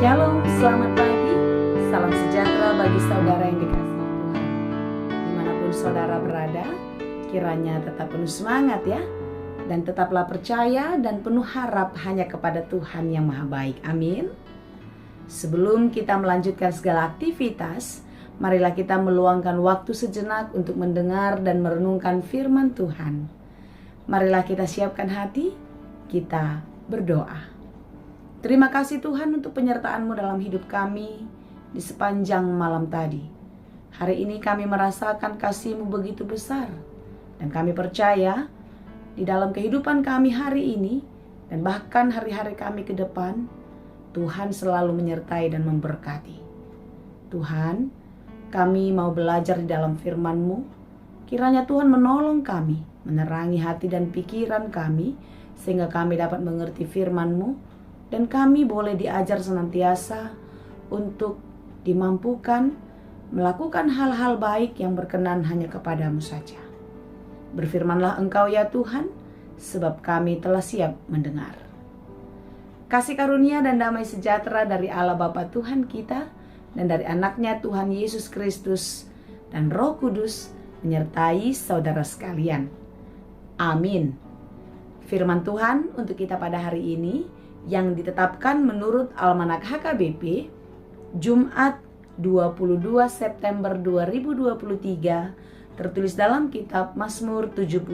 Shalom, selamat pagi, salam sejahtera bagi saudara yang dikasihi Tuhan. Dimanapun saudara berada, kiranya tetap penuh semangat ya. Dan tetaplah percaya dan penuh harap hanya kepada Tuhan yang Maha Baik. Amin. Sebelum kita melanjutkan segala aktivitas, marilah kita meluangkan waktu sejenak untuk mendengar dan merenungkan firman Tuhan. Marilah kita siapkan hati, kita berdoa. Terima kasih Tuhan untuk penyertaan-Mu dalam hidup kami di sepanjang malam tadi. Hari ini kami merasakan kasih-Mu begitu besar. Dan kami percaya di dalam kehidupan kami hari ini dan bahkan hari-hari kami ke depan, Tuhan selalu menyertai dan memberkati. Tuhan, kami mau belajar di dalam firman-Mu. Kiranya Tuhan menolong kami, menerangi hati dan pikiran kami, sehingga kami dapat mengerti firman-Mu. Dan kami boleh diajar senantiasa untuk dimampukan melakukan hal-hal baik yang berkenan hanya kepadamu saja. Berfirmanlah Engkau ya Tuhan, sebab kami telah siap mendengar. Kasih karunia dan damai sejahtera dari Allah Bapa Tuhan kita dan dari anaknya Tuhan Yesus Kristus dan Roh Kudus menyertai saudara sekalian. Amin. Firman Tuhan untuk kita pada hari ini yang ditetapkan menurut Almanak HKBP Jumat 22 September 2023 tertulis dalam kitab Mazmur 75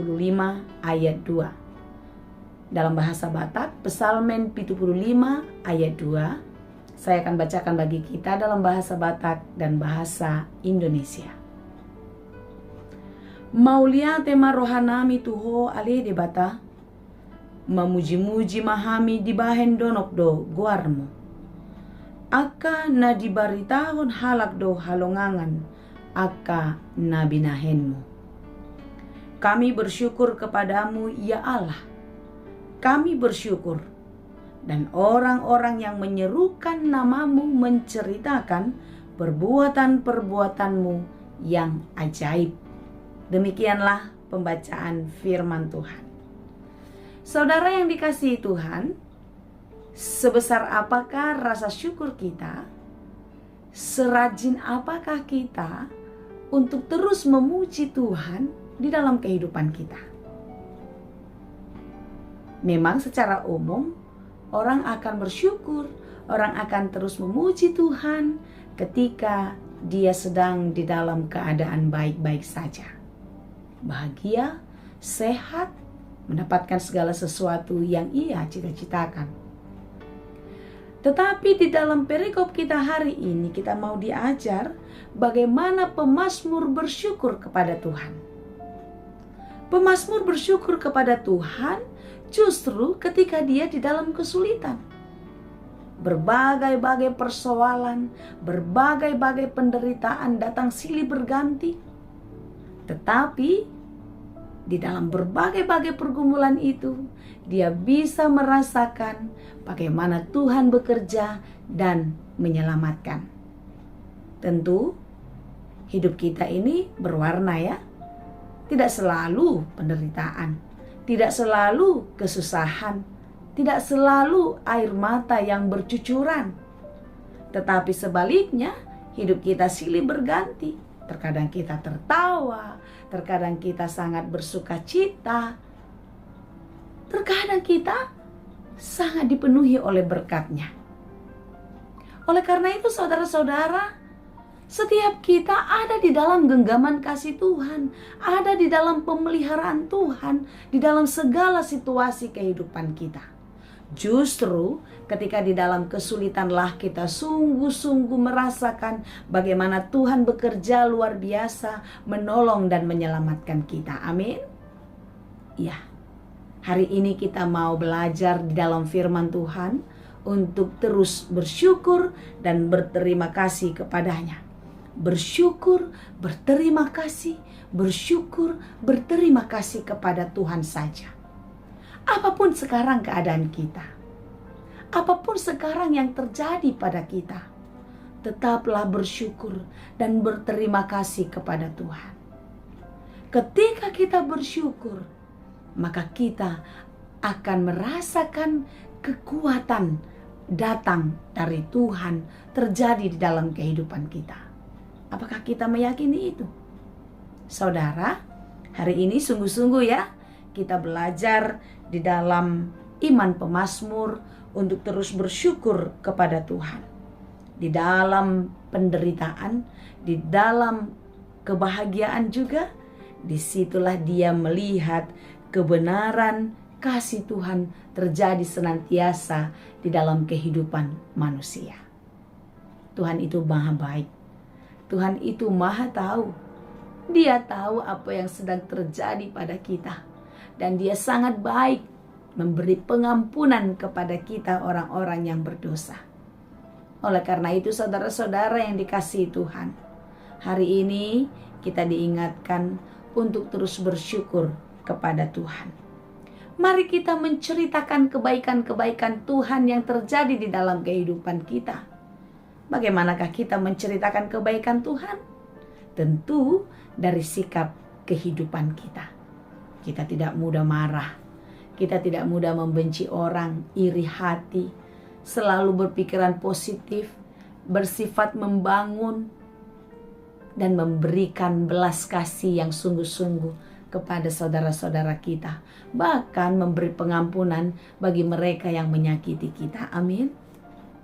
ayat 2. Dalam bahasa Batak Psalmen 75 ayat 2. Saya akan bacakan bagi kita dalam bahasa Batak dan bahasa Indonesia. Maulia tema rohanami tuho ale de bata, memuji-muji mahami di bahen donok do guarmo. Aka na dibaritahon halak do halongangan, aka na binahenmu. Kami bersyukur kepadamu ya Allah. Kami bersyukur. Dan orang-orang yang menyerukan namamu menceritakan perbuatan-perbuatanmu yang ajaib. Demikianlah pembacaan firman Tuhan. Saudara yang dikasihi Tuhan, sebesar apakah rasa syukur kita? Serajin apakah kita untuk terus memuji Tuhan di dalam kehidupan kita? Memang secara umum, orang akan bersyukur, orang akan terus memuji Tuhan ketika dia sedang di dalam keadaan baik-baik saja. Bahagia, sehat, mendapatkan segala sesuatu yang ia cita-citakan. Tetapi di dalam perikop kita hari ini kita mau diajar bagaimana pemazmur bersyukur kepada Tuhan. Pemazmur bersyukur kepada Tuhan justru ketika dia di dalam kesulitan. Berbagai-bagai persoalan, berbagai-bagai penderitaan datang silih berganti. Tetapi di dalam berbagai-bagai pergumulan itu, dia bisa merasakan bagaimana Tuhan bekerja dan menyelamatkan. Tentu, hidup kita ini berwarna ya. Tidak selalu penderitaan, tidak selalu kesusahan, tidak selalu air mata yang bercucuran. Tetapi sebaliknya, hidup kita silih berganti. Terkadang kita tertawa, terkadang kita sangat bersuka cita, terkadang kita sangat dipenuhi oleh berkat-Nya. Oleh karena itu saudara-saudara, setiap kita ada di dalam genggaman kasih Tuhan, ada di dalam pemeliharaan Tuhan, di dalam segala situasi kehidupan kita. Justru ketika di dalam kesulitanlah kita sungguh-sungguh merasakan bagaimana Tuhan bekerja luar biasa menolong dan menyelamatkan kita. Amin. Ya, hari ini kita mau belajar di dalam firman Tuhan untuk terus bersyukur dan berterima kasih kepadanya. Bersyukur, berterima kasih, bersyukur, berterima kasih kepada Tuhan saja. Apapun sekarang keadaan kita, apapun sekarang yang terjadi pada kita, tetaplah bersyukur dan berterima kasih kepada Tuhan. Ketika kita bersyukur, maka kita akan merasakan kekuatan datang dari Tuhan terjadi di dalam kehidupan kita. Apakah kita meyakini itu? Saudara, hari ini sungguh-sungguh ya, kita belajar di dalam iman pemazmur untuk terus bersyukur kepada Tuhan. Di dalam penderitaan, di dalam kebahagiaan juga, disitulah dia melihat kebenaran kasih Tuhan terjadi senantiasa di dalam kehidupan manusia. Tuhan itu maha baik. Tuhan itu maha tahu. Dia tahu apa yang sedang terjadi pada kita. Dan dia sangat baik memberi pengampunan kepada kita orang-orang yang berdosa. Oleh karena itu saudara-saudara yang dikasihi Tuhan, hari ini kita diingatkan untuk terus bersyukur kepada Tuhan. Mari kita menceritakan kebaikan-kebaikan Tuhan yang terjadi di dalam kehidupan kita. Bagaimanakah kita menceritakan kebaikan Tuhan? Tentu dari sikap kehidupan kita. Kita tidak mudah marah. Kita tidak mudah membenci orang, iri hati, selalu berpikiran positif, bersifat membangun, dan memberikan belas kasih yang sungguh-sungguh kepada saudara-saudara kita. Bahkan memberi pengampunan bagi mereka yang menyakiti kita. Amin.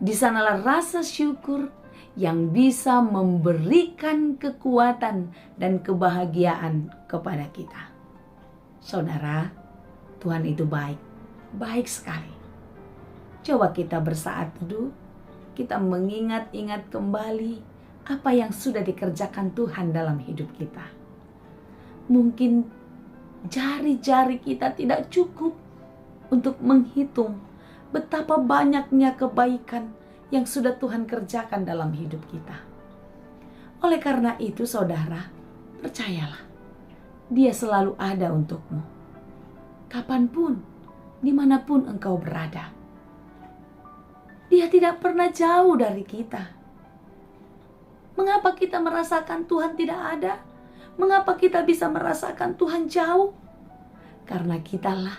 Di sanalah rasa syukur yang bisa memberikan kekuatan dan kebahagiaan kepada kita. Saudara, Tuhan itu baik. Baik sekali. Coba kita bersaat teduh, kita mengingat-ingat kembali apa yang sudah dikerjakan Tuhan dalam hidup kita. Mungkin jari-jari kita tidak cukup untuk menghitung betapa banyaknya kebaikan yang sudah Tuhan kerjakan dalam hidup kita. Oleh karena itu saudara, percayalah, Dia selalu ada untukmu. Kapanpun, dimanapun engkau berada. Dia tidak pernah jauh dari kita. Mengapa kita merasakan Tuhan tidak ada? Mengapa kita bisa merasakan Tuhan jauh? Karena kitalah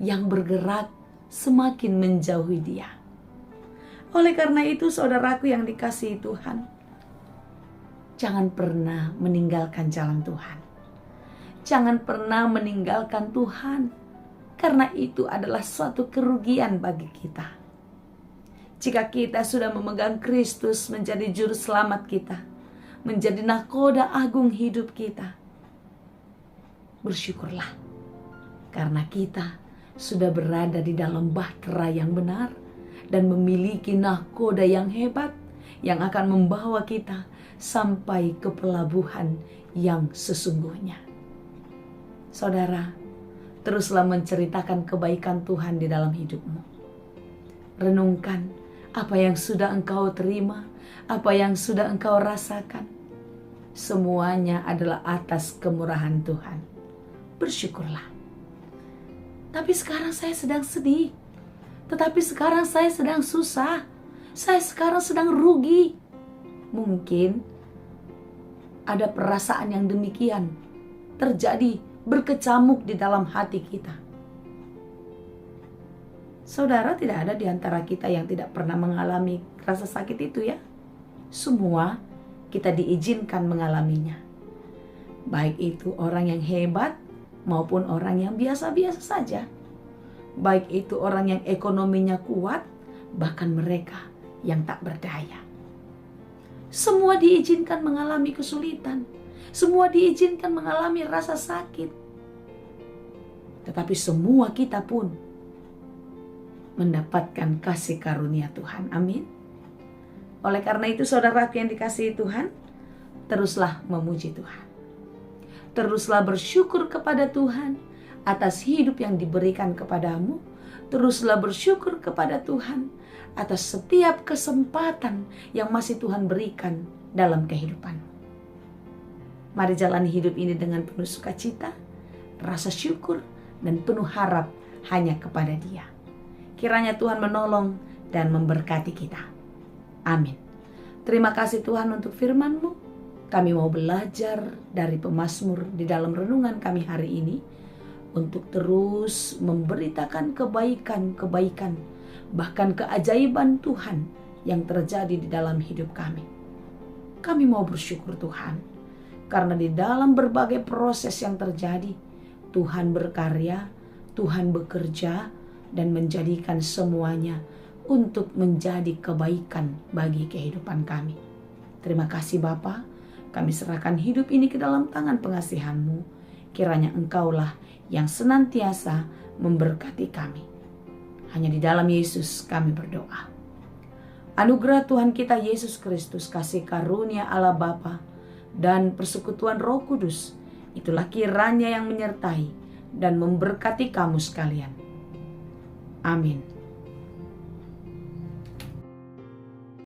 yang bergerak semakin menjauhi Dia. Oleh karena itu saudaraku yang dikasihi Tuhan, jangan pernah meninggalkan jalan Tuhan. Jangan pernah meninggalkan Tuhan, karena itu adalah suatu kerugian bagi kita. Jika kita sudah memegang Kristus menjadi juru selamat kita, menjadi nahkoda agung hidup kita, bersyukurlah, karena kita sudah berada di dalam bahtera yang benar dan memiliki nahkoda yang hebat yang akan membawa kita sampai ke pelabuhan yang sesungguhnya. Saudara, teruslah menceritakan kebaikan Tuhan di dalam hidupmu. Renungkan apa yang sudah engkau terima, apa yang sudah engkau rasakan. Semuanya adalah atas kemurahan Tuhan. Bersyukurlah. Tapi sekarang saya sedang sedih. Tetapi sekarang saya sedang susah. Saya sekarang sedang rugi. Mungkin ada perasaan yang demikian terjadi berkecamuk di dalam hati kita. Saudara, tidak ada di antara kita yang tidak pernah mengalami rasa sakit itu ya. Semua kita diizinkan mengalaminya. Baik itu orang yang hebat maupun orang yang biasa-biasa saja. Baik itu orang yang ekonominya kuat, bahkan mereka yang tak berdaya. Semua diizinkan mengalami kesulitan. Semua diizinkan mengalami rasa sakit. Tetapi semua kita pun mendapatkan kasih karunia Tuhan. Amin. Oleh karena itu saudaraku yang dikasihi Tuhan, teruslah memuji Tuhan. Teruslah bersyukur kepada Tuhan atas hidup yang diberikan kepadamu. Teruslah bersyukur kepada Tuhan atas setiap kesempatan yang masih Tuhan berikan dalam kehidupanmu. Mari jalani hidup ini dengan penuh sukacita, rasa syukur, dan penuh harap hanya kepada Dia. Kiranya Tuhan menolong dan memberkati kita. Amin. Terima kasih Tuhan untuk firman-Mu. Kami mau belajar dari pemazmur di dalam renungan kami hari ini untuk terus memberitakan kebaikan-kebaikan bahkan keajaiban Tuhan yang terjadi di dalam hidup kami. Kami mau bersyukur Tuhan, karena di dalam berbagai proses yang terjadi, Tuhan berkarya, Tuhan bekerja, dan menjadikan semuanya untuk menjadi kebaikan bagi kehidupan kami. Terima kasih Bapa, kami serahkan hidup ini ke dalam tangan pengasihan-Mu. Kiranya Engkaulah yang senantiasa memberkati kami. Hanya di dalam Yesus kami berdoa. Anugerah Tuhan kita Yesus Kristus, kasih karunia Allah Bapa, dan persekutuan Roh Kudus, itulah kiranya yang menyertai dan memberkati kamu sekalian. Amin.